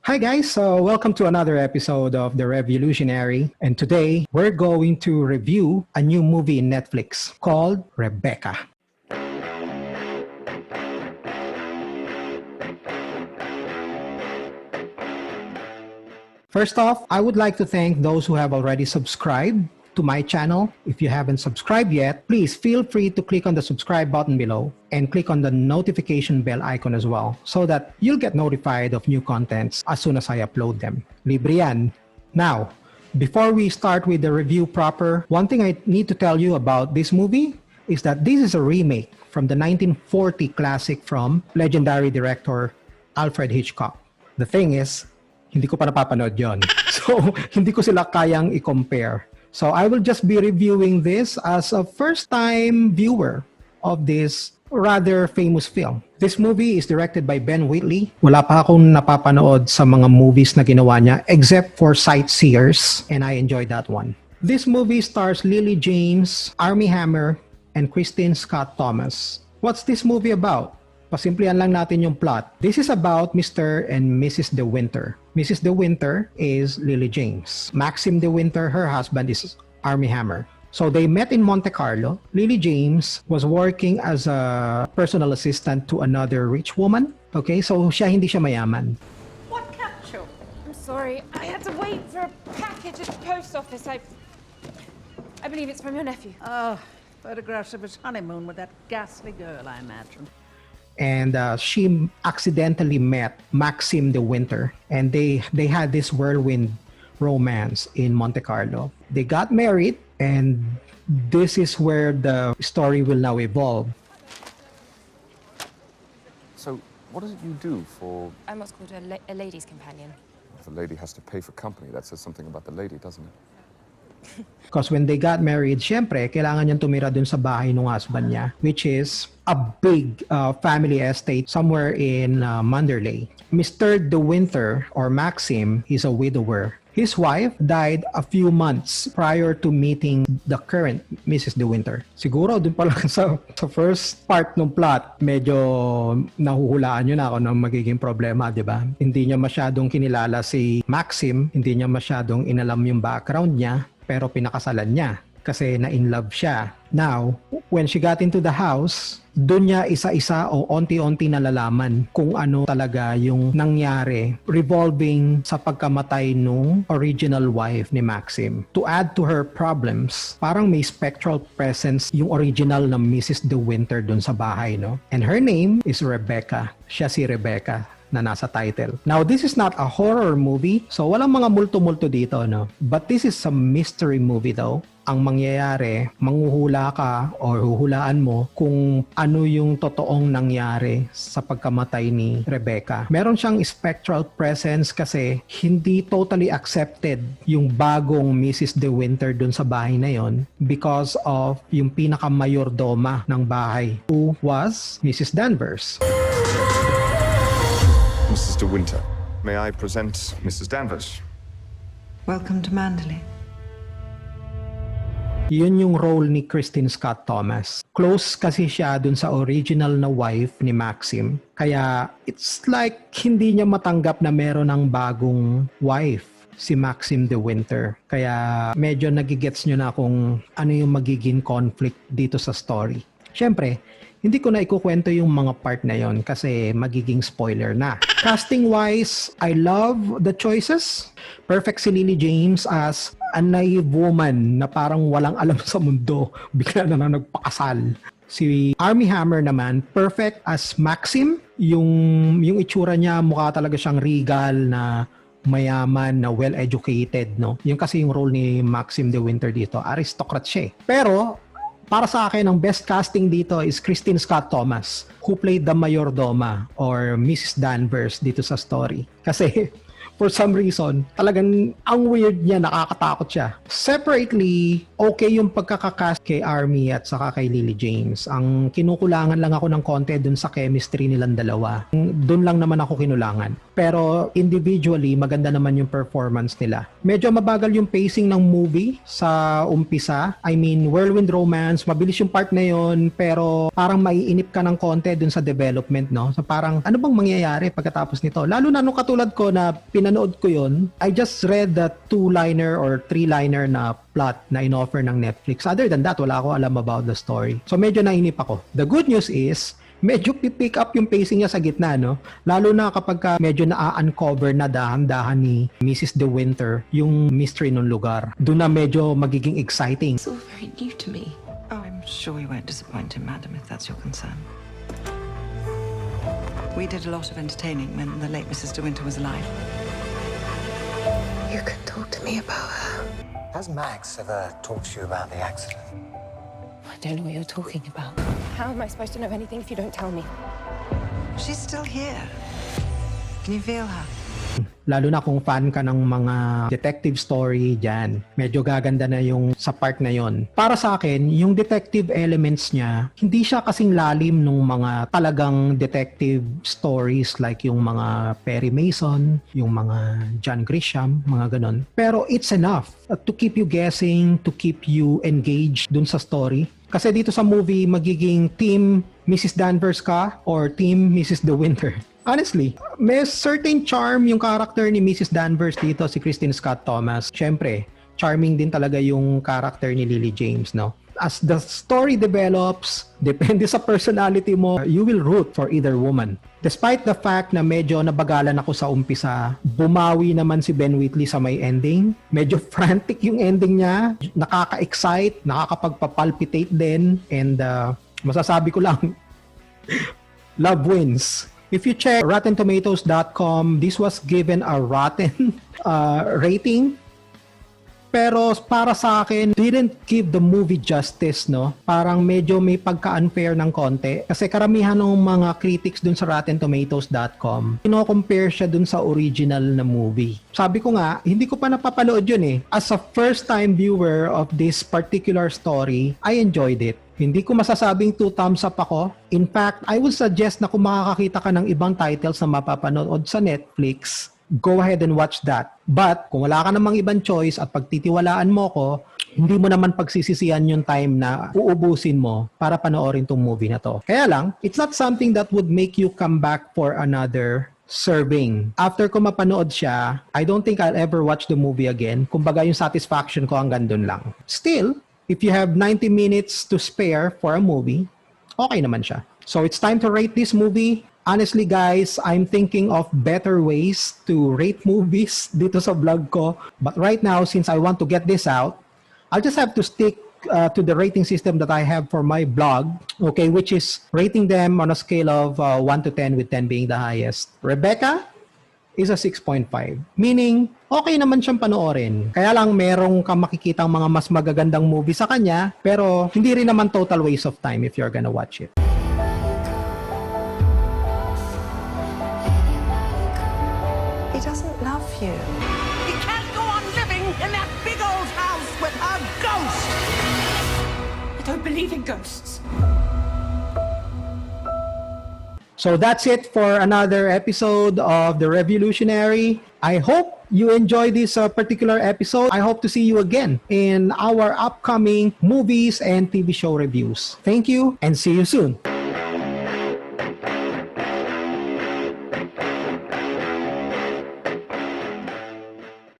Hi guys, so welcome to another episode of the REVIEWlutionary, and today we're going to review a new movie in Netflix called Rebecca. First off, I would like to thank those who have already subscribed to my channel. If you haven't subscribed yet, please feel free to click on the subscribe button below and click on the notification bell icon as well so that you'll get notified of new contents as soon as I upload them. Libre yan. Now, before we start with the review proper, one thing I need to tell you about this movie is that this is a remake from the 1940 classic from legendary director Alfred Hitchcock. The thing is, hindi ko pa napapanood yon. So, hindi ko sila kayang i-compare. So, I will just be reviewing this as a first-time viewer of this rather famous film. This movie is directed by Ben Wheatley. Wala pa akong napapanood sa mga movies na ginawa niya except for Sightseers, and I enjoyed that one. This movie stars Lily James, Armie Hammer, and Kristin Scott Thomas. What's this movie about? Pasimplihan lang natin yung plot. This is about Mr. and Mrs. De Winter. Mrs. De Winter is Lily James. Maxim De Winter, her husband, is Armie Hammer. So they met in Monte Carlo. Lily James was working as a personal assistant to another rich woman. Okay, so hindi siya mayaman. What capsule? I'm sorry, I had to wait for a package at the post office. I believe it's from your nephew. Oh, photographs of his honeymoon with that ghastly girl, I imagine. And she accidentally met Maxim De Winter, and they had this whirlwind romance in Monte Carlo. They got married, and this is where the story will now evolve. So, what is it you do for... I'm what's called a lady's companion. If a lady has to pay for company, that says something about the lady, doesn't it? Because when they got married, syempre, kailangan niyang tumira dun sa bahay ng husband niya, which is a big family estate somewhere in Manderley. Mr. De Winter, or Maxim, is a widower. His wife died a few months prior to meeting the current Mrs. De Winter. Siguro dun pa lang sa first part ng plot, medyo nahuhulaan nyo na ako ng magiging problema, di ba? Hindi niya masyadong kinilala si Maxim, hindi niya masyadong inalam yung background niya, pero pinakasalan niya kasi na-in-love siya. Now, when she got into the house, doon niya isa-isa o onti-onti nalalaman kung ano talaga yung nangyari revolving sa pagkamatay nung original wife ni Maxim. To add to her problems, parang may spectral presence yung original na Mrs. De Winter doon sa bahay, no? And her name is Rebecca. Siya si Rebecca na nasa title. Now, this is not a horror movie, so walang mga multo-multo dito, no? But this is a mystery movie though. Ang mangyayari, manghuhula ka or huhulaan mo kung ano yung totoong nangyari sa pagkamatay ni Rebecca. Meron siyang spectral presence kasi hindi totally accepted yung bagong Mrs. De Winter dun sa bahay na yon because of yung pinaka-mayordoma ng bahay who was Mrs. Danvers. Mrs. De Winter, may I present Mrs. Danvers? Welcome to Manderley. Yun yung role ni Kristin Scott Thomas. Close kasi siya dun sa original na wife ni Maxim. Kaya it's like hindi niya matanggap na meron ng bagong wife si Maxim De Winter. Kaya medyo nagigets nyo na kung ano yung magiging conflict dito sa story. Siyempre, hindi ko na ikukwento yung mga part na yon kasi magiging spoiler na. Casting-wise, I love the choices. Perfect si Lily James as a naive woman na parang walang alam sa mundo. Bigla na nagpakasal. Si Armie Hammer naman, perfect as Maxim. Yung itsura niya, mukha talaga siyang regal na mayaman, na well-educated, no? Yung kasi yung role ni Maxim De Winter dito, aristocrat siya. Pero para sa akin, ang best casting dito is Kristin Scott Thomas, who played the Mayordoma or Mrs. Danvers dito sa story. Kasi for some reason, talagang ang weird niya, nakakatakot siya. Separately, okay yung pagkakacast kay Armie at saka kay Lily James. Ang kinukulangan lang ako ng konti dun sa chemistry nilang dalawa. Dun lang naman ako kinulangan. Pero individually, maganda naman yung performance nila. Medyo mabagal yung pacing ng movie sa umpisa. I mean, whirlwind romance, mabilis yung part na yon, pero parang maiinip ka ng konti dun sa development, no? So parang, ano bang mangyayari pagkatapos nito? Lalo na nung katulad ko na pinanood ko yun, I just read the 2-liner or 3-liner na plot na inoffer ng Netflix. Other than that, wala ako alam about the story. So medyo nainip ako. The good news is, medyo pick up yung pacing niya sa gitna, no? Lalo na kapag medyo na-uncover na dahan-dahan ni Mrs. De Winter yung mystery ng lugar. Doon na medyo magiging exciting. It's all very new to me. Oh, I'm sure you won't disappoint him, madam, if that's your concern. We did a lot of entertaining when the late Mrs. De Winter was alive. You can talk to me about her. Has Max ever talked to you about the accident? I don't know what you're talking about. How am I supposed to know anything if you don't tell me? She's still here. Can you feel her? Lalo na kung fan ka ng mga detective story dyan, medyo gaganda na yung sa part na yon. Para sa akin, yung detective elements niya, hindi siya kasing lalim nung mga talagang detective stories like yung mga Perry Mason, yung mga John Grisham, mga ganon. Pero it's enough to keep you guessing, to keep you engaged dun sa story. Kasi dito sa movie, magiging team Mrs. Danvers ka or team Mrs. De Winter. Honestly, may certain charm yung character ni Mrs. Danvers dito, si Kristin Scott Thomas. Siyempre, charming din talaga yung character ni Lily James, no? As the story develops, depende sa personality mo, you will root for either woman. Despite the fact na medyo nabagalan ako sa umpisa, bumawi naman si Ben Wheatley sa may ending. Medyo frantic yung ending niya, nakaka-excite, nakakapagpapalpitate din, and masasabi ko lang, love wins. If you check RottenTomatoes.com, this was given a rotten rating. Pero para sa akin, didn't give the movie justice, no? Parang medyo may pagka-unfair ng konti. Kasi karamihan ng mga critics dun sa RottenTomatoes.com, kino-compare siya dun sa original na movie. Sabi ko nga, hindi ko pa napapanood yun eh. As a first-time viewer of this particular story, I enjoyed it. Hindi ko masasabing 2 thumbs up ako. In fact, I would suggest na kung makakakita ka ng ibang titles na mapapanood sa Netflix, go ahead and watch that. But kung wala ka namang ibang choice at pagtitiwalaan mo ko, hindi mo naman pagsisisihan yung time na uubusin mo para panoorin tong movie na to. Kaya lang, it's not something that would make you come back for another serving. After ko mapanood siya, I don't think I'll ever watch the movie again. Kumbaga yung satisfaction ko hanggang dun lang. Still, if you have 90 minutes to spare for a movie, okay naman siya. So it's time to rate this movie. Honestly guys, I'm thinking of better ways to rate movies dito sa vlog ko. But right now, since I want to get this out, I'll just have to stick to the rating system that I have for my blog, okay, which is rating them on a scale of 1 to 10, with 10 being the highest. Rebecca is a 6.5. Meaning, okay naman siyang panoorin. Kaya lang merong kang makikitang mga mas magagandang movie sa kanya, pero hindi rin naman total waste of time if you're gonna watch it. He doesn't love you. He can't go on living in that big old house with a ghost! I don't believe in ghosts. So that's it for another episode of the REVIEWlutionary. I hope you enjoyed this particular episode. I hope to see you again in our upcoming movies and TV show reviews. Thank you and see you soon.